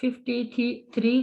53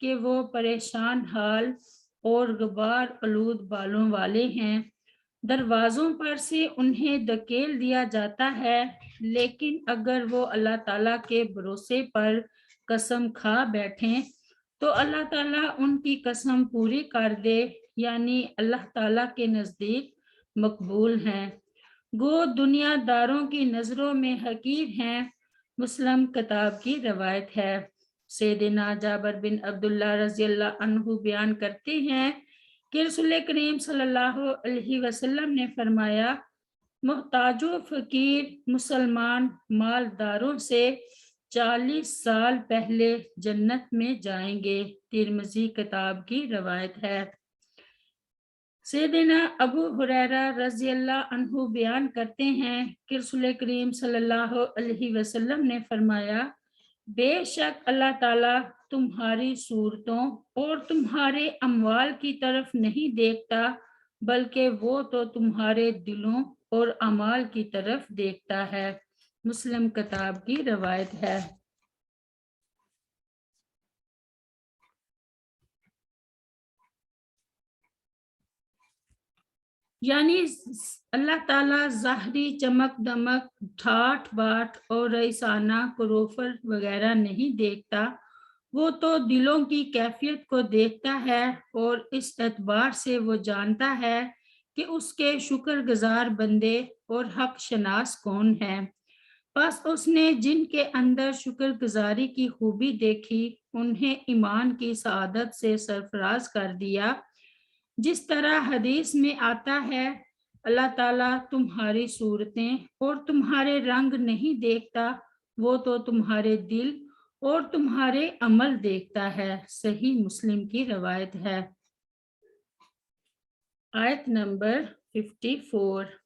کہ وہ پریشان حال اور غبار آلود بالوں والے ہیں، دروازوں پر سے انہیں دھکیل دیا جاتا ہے، لیکن اگر وہ اللہ تعالیٰ کے بھروسے پر قسم کھا بیٹھیں تو اللہ تعالیٰ ان کی قسم پوری کر دے، یعنی اللہ تعالیٰ کے نزدیک مقبول ہیں، گو دنیا داروں کی نظروں میں حقیر ہیں۔ مسلم کتاب کی روایت ہے۔ سیدنا جابر بن عبداللہ رضی اللہ عنہ بیان کرتے ہیں کہ رسول کریم صلی اللہ علیہ وسلم نے فرمایا، محتاج و فقیر مسلمان مالداروں سے 40 سال پہلے جنت میں جائیں گے۔ ترمذی کتاب کی روایت ہے۔ سیدنا ابو ہریرہ رضی اللہ عنہ بیان کرتے ہیں کہ رسول کریم صلی اللہ علیہ وسلم نے فرمایا، بے شک اللہ تعالیٰ تمہاری صورتوں اور تمہارے اموال کی طرف نہیں دیکھتا، بلکہ وہ تو تمہارے دلوں اور اعمال کی طرف دیکھتا ہے۔ مسلم کتاب کی روایت ہے۔ یعنی اللہ تعالیٰ ظاہری چمک دمک، ٹھاٹ باٹ اور رئیسانہ کروفر وغیرہ نہیں دیکھتا، وہ تو دلوں کی کیفیت کو دیکھتا ہے، اور اس اعتبار سے وہ جانتا ہے کہ اس کے شکر گزار بندے اور حق شناس کون ہیں۔ بس اس نے جن کے اندر شکر گزاری کی خوبی دیکھی، انہیں ایمان کی سعادت سے سرفراز کر دیا۔ جس طرح حدیث میں آتا ہے، اللہ تعالیٰ تمہاری صورتیں اور تمہارے رنگ نہیں دیکھتا، وہ تو تمہارے دل اور تمہارے عمل دیکھتا ہے۔ صحیح مسلم کی روایت ہے۔ آیت نمبر 54۔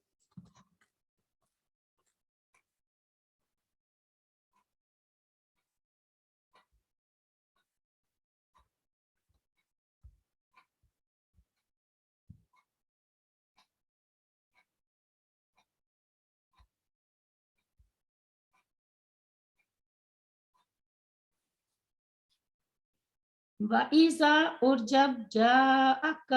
وَإِذَا اور جب جَاءَكَ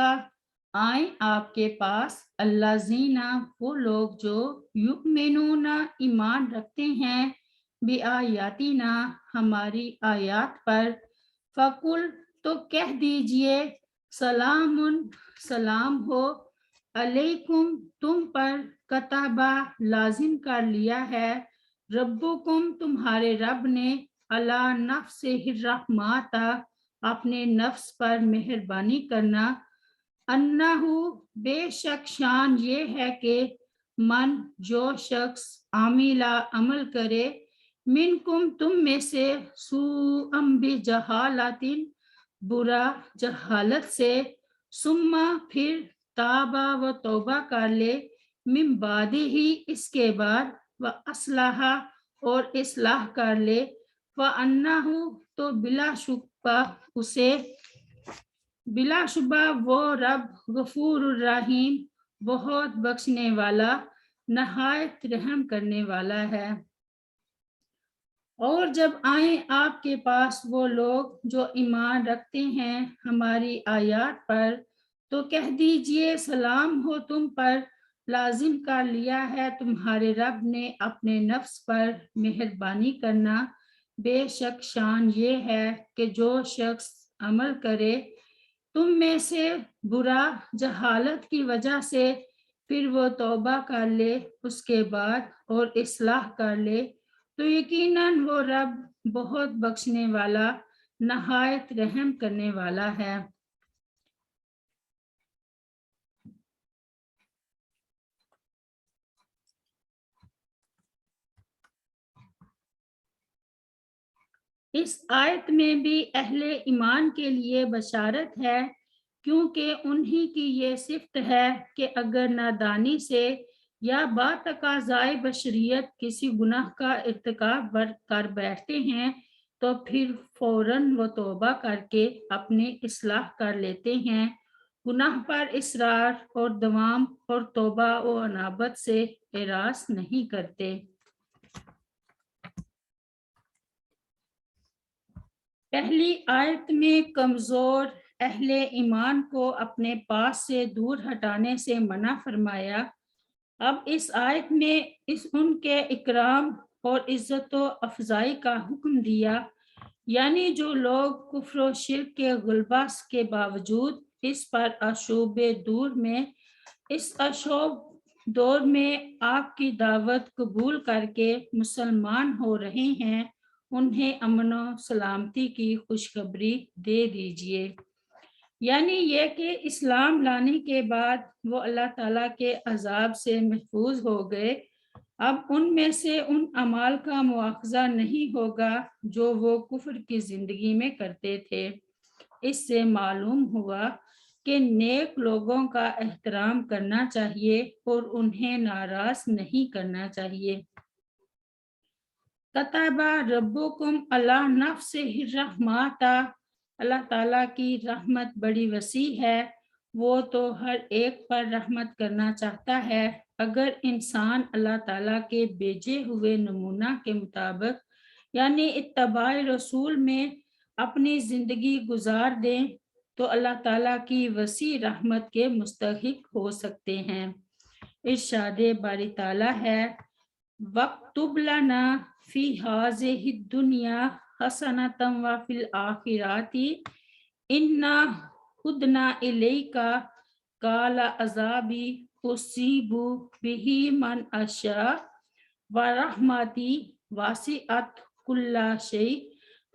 آئیں آپ کے پاس، الذین وہ لوگ جو یؤمنون ایمان رکھتے ہیں، بِآیاتنا ہماری آیات پر، فَقُل تو کہہ دیجئے، سلام سلام ہو، علیکم تم پر، کتبہ لازم کر لیا ہے، ربکم تمہارے رب نے، علی نفسہ الرحمۃ اپنے نفس پر مہربانی کرنا، انہو بے شک شان یہ ہے کہ من جو شخص عمل کرے، منکم تم میں سے، سوءم بجہالت برا جہالت سے، ثم پھر تابا و توبہ کر لے، من بعد ہی اس کے بعد، و اصلاح اور اصلاح کر لے، وَأَنَّهُ تو بلا شبہ وہ رب غفور الرحیم بہت بخشنے والا، نہایت رحم کرنے والا ہے۔ اور جب آئیں آپ کے پاس وہ لوگ جو ایمان رکھتے ہیں ہماری آیات پر، تو کہہ دیجئے سلام ہو تم پر، لازم کر لیا ہے تمہارے رب نے اپنے نفس پر مہربانی کرنا، بے شک شان یہ ہے کہ جو شخص عمل کرے تم میں سے برا جہالت کی وجہ سے، پھر وہ توبہ کر لے اس کے بعد اور اصلاح کر لے، تو یقیناً وہ رب بہت بخشنے والا، نہایت رحم کرنے والا ہے۔ اس آیت میں بھی اہل ایمان کے لیے بشارت ہے، کیونکہ انہی کی یہ صفت ہے کہ اگر نادانی سے یا با تقاضائے بشریت کسی گناہ کا ارتکاب کر بیٹھتے ہیں، تو پھر فوراً وہ توبہ کر کے اپنی اصلاح کر لیتے ہیں، گناہ پر اصرار اور دوام اور توبہ و انابت سے اراض نہیں کرتے۔ پہلی آیت میں کمزور اہل ایمان کو اپنے پاس سے دور ہٹانے سے منع فرمایا۔ اب اس آیت میں ان کے اکرام اور عزت و افزائی کا حکم دیا، یعنی جو لوگ کفر و شرک کے غلبہ کے باوجود اس پر اشوب دور میں آپ کی دعوت قبول کر کے مسلمان ہو رہے ہیں، انہیں امن و سلامتی کی خوشخبری دے دیجیے۔ یعنی یہ کہ اسلام لانے کے بعد وہ اللہ تعالیٰ کے عذاب سے محفوظ ہو گئے، اب ان میں سے ان اعمال کا مواخذہ نہیں ہوگا جو وہ کفر کی زندگی میں کرتے تھے۔ اس سے معلوم ہوا کہ نیک لوگوں کا احترام کرنا چاہیے اور انہیں ناراض نہیں کرنا چاہیے۔ کتب ربکم علی نفسہ الرحمۃ، اللہ تعالیٰ کی رحمت بڑی وسیع ہے، وہ تو ہر ایک پر رحمت کرنا چاہتا ہے۔ اگر انسان اللہ تعالیٰ کے بھیجے ہوئے نمونہ کے مطابق یعنی اتباع رسول میں اپنی زندگی گزار دیں تو اللہ تعالیٰ کی وسیع رحمت کے مستحق ہو سکتے ہیں۔ ارشاد باری تعالیٰ ہے، وَاکْتُبْ لَنَا فِی هَٰذِهِ الدُّنْیَا حَسَنَةً وَفِی الْآخِرَةِ إِنَّا ہُدْنَا إِلَیْکَ قَالَ عَذَابِی أُصِیبُ بِہِ مَنْ أَشَاءُ وَرَحْمَتِی وَاسِعَتْ کُلَّ شَیْءٍ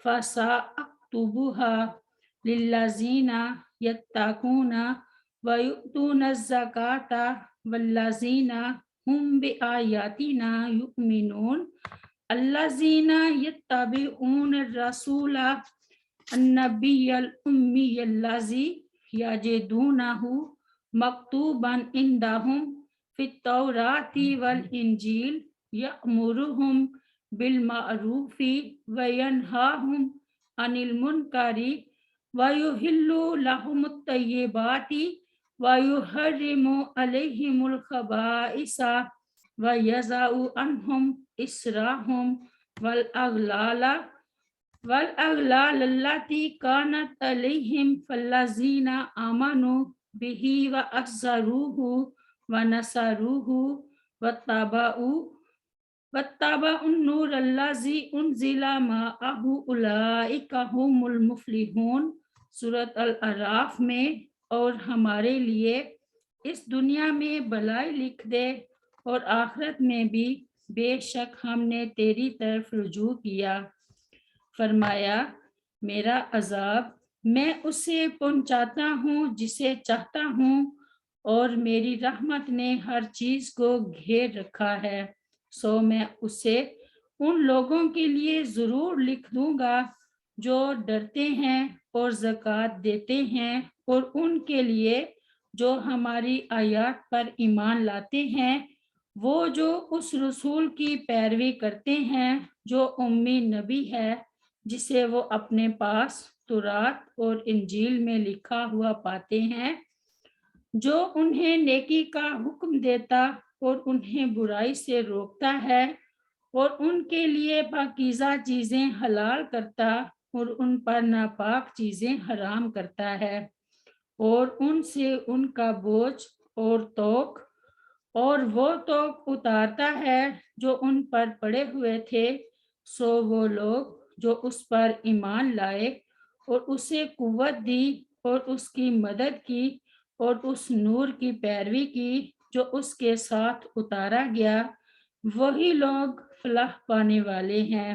فَسَأَکْتُبُہَا لِلَّذِینَ یَتَّقُونَ وَیُؤْتُونَ الزَّکَاةَ وَالَّذِینَ ہُم بِآیاتِنَا یُؤْمِنُونَ الَّذِینَ یَتَّبِعُونَ الرَّسُولَ النَّبِیَّ الْأُمِّیَّ الَّذِی یَجِدُونَہُ مَکْتُوبًا عِندَہُم فِی التَّوْرَاۃِ وَالْإِنجِیلِ یَأْمُرُہُم بِالْمَعْرُوفِ وَینْہاہُم عَنِ الْمُنکَرِ وَیُحِلُّ لَہُمُ الطَّیِّبَاتِ وَیُحَرِّمُ عَلَیہِمُ الْخَبَائِثَ وَیَضَعُ عَنْہُمْ إِصْرَہُمْ وَالْأَغْلَالَ الَّتِی کَانَتْ عَلَیہِمْ فَالَّذِینَ آمَنُوا بِہِ وَعَزَّرُوہُ وَنَصَرُوہُ وَاتَّبَعُوا النُّورَ الَّذِی أُنزِلَ مَعَہُ أُولَئِکَ هُمُ الْمُفْلِحُونَ سورۃ الاعراف میں، اور ہمارے لیے اس دنیا میں بھلائی لکھ دے اور آخرت میں بھی، بے شک ہم نے تیری طرف رجوع کیا۔ فرمایا، میرا عذاب میں اسے پہنچاتا ہوں جسے چاہتا ہوں، اور میری رحمت نے ہر چیز کو گھیر رکھا ہے، سو میں اسے ان لوگوں کے لیے ضرور لکھ دوں گا جو ڈرتے ہیں اور زکوٰۃ دیتے ہیں، اور ان کے لیے جو ہماری آیات پر ایمان لاتے ہیں، وہ جو اس رسول کی پیروی کرتے ہیں جو امی نبی ہے، جسے وہ اپنے پاس تورات اور انجیل میں لکھا ہوا پاتے ہیں، جو انہیں نیکی کا حکم دیتا اور انہیں برائی سے روکتا ہے، اور ان کے لیے پاکیزہ چیزیں حلال کرتا اور ان پر ناپاک چیزیں حرام کرتا ہے، اور ان سے ان کا بوجھ اور توق اور وہ توق اتارتا ہے جو ان پر پڑے ہوئے تھے، سو وہ لوگ جو اس پر ایمان لائے اور اسے قوت دی اور اس کی مدد کی اور اس نور کی پیروی کی جو اس کے ساتھ اتارا گیا، وہی لوگ فلاح پانے والے ہیں۔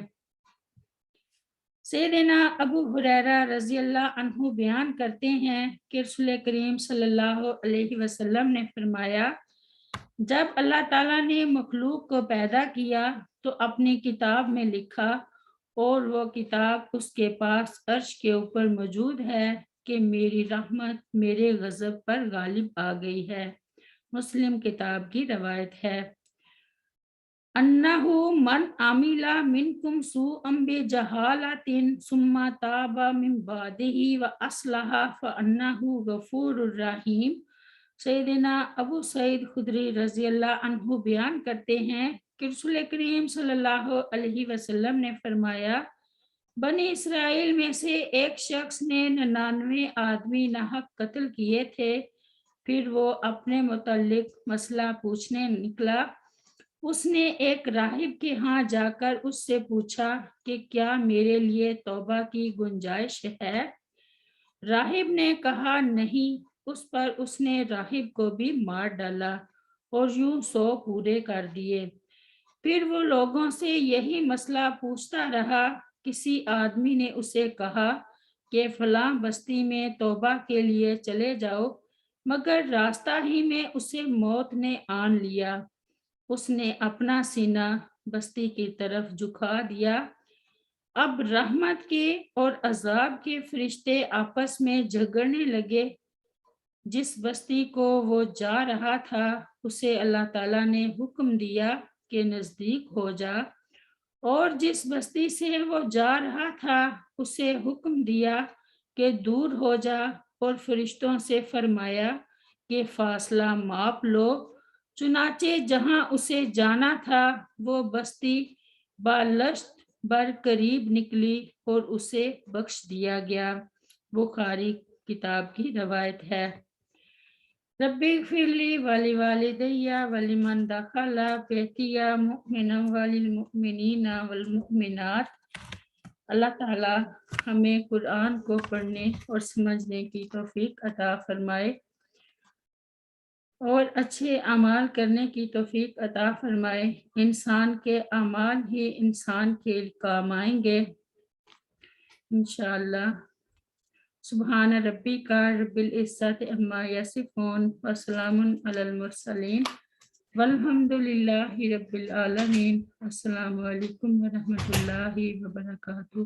سیدنا ابو ہریرہ رضی اللہ عنہ بیان کرتے ہیں کہ رسول کریم صلی اللہ علیہ وسلم نے فرمایا، جب اللہ تعالیٰ نے مخلوق کو پیدا کیا تو اپنی کتاب میں لکھا، اور وہ کتاب اس کے پاس عرش کے اوپر موجود ہے، کہ میری رحمت میرے غضب پر غالب آ گئی ہے۔ مسلم کتاب کی روایت ہے۔ انہو من عمل منکم سوءا بجہالۃ ثم تاب من بعدہ واصلح فانہ غفور رحیم۔ سیدنا ابو سعید خدری رضی اللہ عنہ بیان کرتے ہیں کہ رسول کریم صلی اللہ علیہ وسلم نے فرمایا، بنی اسرائیل میں سے ایک شخص نے 99 آدمی ناحق قتل کیے تھے۔ پھر وہ اپنے متعلق مسئلہ پوچھنے نکلا۔ اس نے ایک راہب کے ہاں جا کر اس سے پوچھا کہ کیا میرے لیے توبہ کی گنجائش ہے؟ راہب نے کہا نہیں۔ اس پر اس نے راہب کو بھی مار ڈالا اور یوں 100 پورے کر دیے۔ پھر وہ لوگوں سے یہی مسئلہ پوچھتا رہا۔ کسی آدمی نے اسے کہا کہ فلاں بستی میں توبہ کے لیے چلے جاؤ، مگر راستہ ہی میں اسے موت نے آن لیا۔ اس نے اپنا سینہ بستی کی طرف جھکا دیا۔ اب رحمت کے اور عذاب کے فرشتے آپس میں جھگڑنے لگے۔ جس بستی کو وہ جا رہا تھا اسے اللہ تعالیٰ نے حکم دیا کہ نزدیک ہو جا، اور جس بستی سے وہ جا رہا تھا اسے حکم دیا کہ دور ہو جا، اور فرشتوں سے فرمایا کہ فاصلہ ماپ لو۔ چنانچہ جہاں اسے جانا تھا وہ بستی بالشت بر قریب نکلی اور اسے بخش دیا گیا۔ بخاری کتاب کی روایت ہے۔ رب اغفر لی ولوالدی ولمن دخل بیتی مؤمنا وللمؤمنین والمؤمنات۔ اللہ تعالیٰ ہمیں قرآن کو پڑھنے اور سمجھنے کی توفیق عطا فرمائے اور اچھے اعمال کرنے کی توفیق عطا فرمائے۔ انسان کے اعمال ہی انسان کے کام آئیں گے انشاءاللہ۔ سبحان ربک رب العزت عما یصفون وسلام علی المرسلین والحمد للہ رب العالمین۔ السلام علیکم ورحمۃ اللہ وبرکاتہ۔